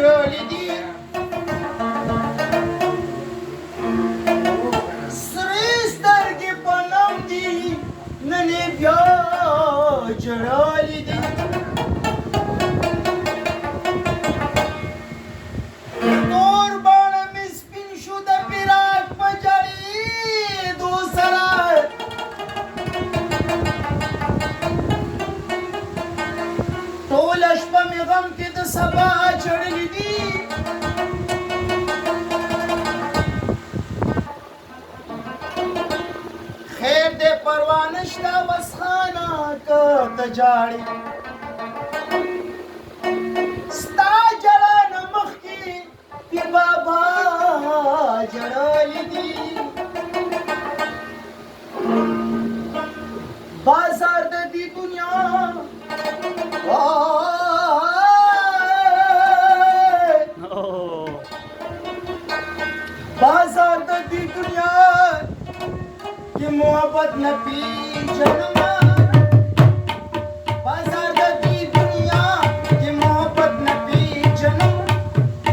جړلې دي سرې سترګې په نم دي نن یې بیا جړلې دي تور باڼه مې سپین شو د فراق په جړېدو سره ټوله شپه مې غم کې د سبا چړلې دي خیر دې پروا نشته بس خانه که ته جاړې ستا جړا نه مخکې پیر بابا جړلې دي بازار د دې دنیا بازار د دې دنیا کې محبت نه پیژنم بازار د دې دنیا کې محبت نه پیژنم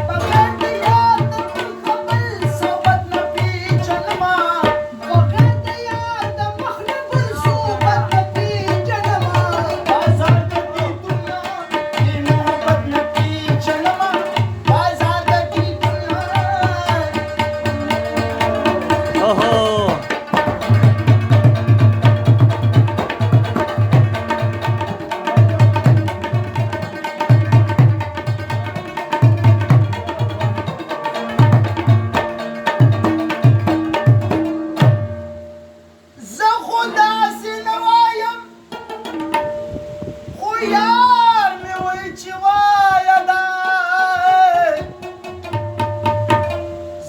بغیر د یاد د خپل صحبت نه پیژنم بغیر د یاد د مخلوق صحبت نه پیژنم بازار د دې دنیا کې محبت نه پیژنم بازار د دې دنیا زه خو داسې نه وایم خو یار مې وایي چې وایه دا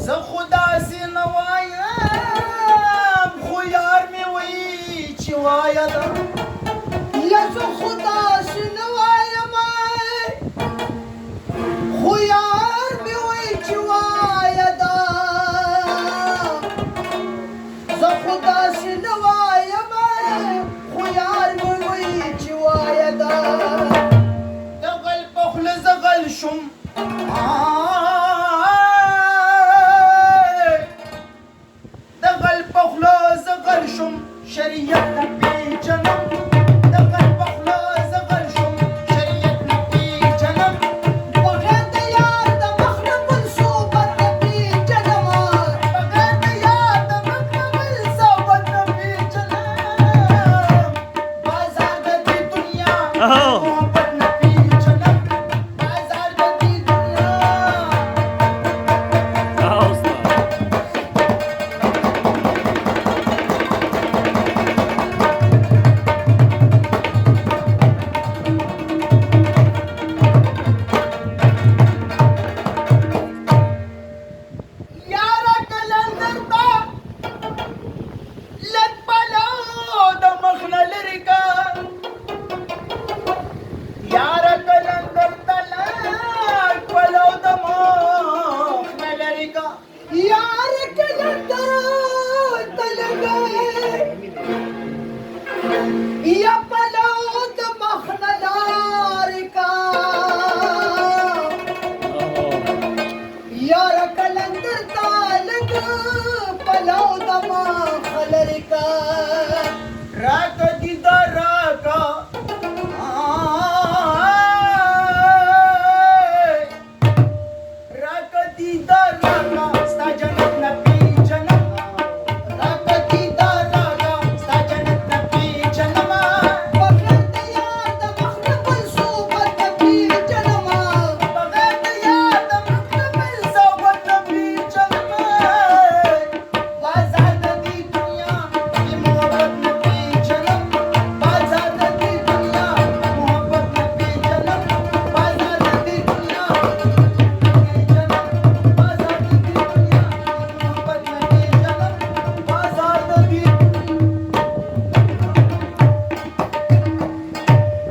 زه خو داسې نه وایم خو یار مې وایي چې وایه دا یا زه خو داسې نه وایم خو یار مې وایي چې وایه دا زه خو داسې نه وایم خو یار مې وایي چې وایه دا د غل په خوله زه غل شوم د غل په خوله زه غل شوم شریعت نه پیژنم د غل په خوله زه غل شوم شریعت نه پیژنم بغیر د یار د مخلوق صحبت نه پیژنم بغیر د یار د مخلوق صحبت نه پیژنم بازار د دې دنیا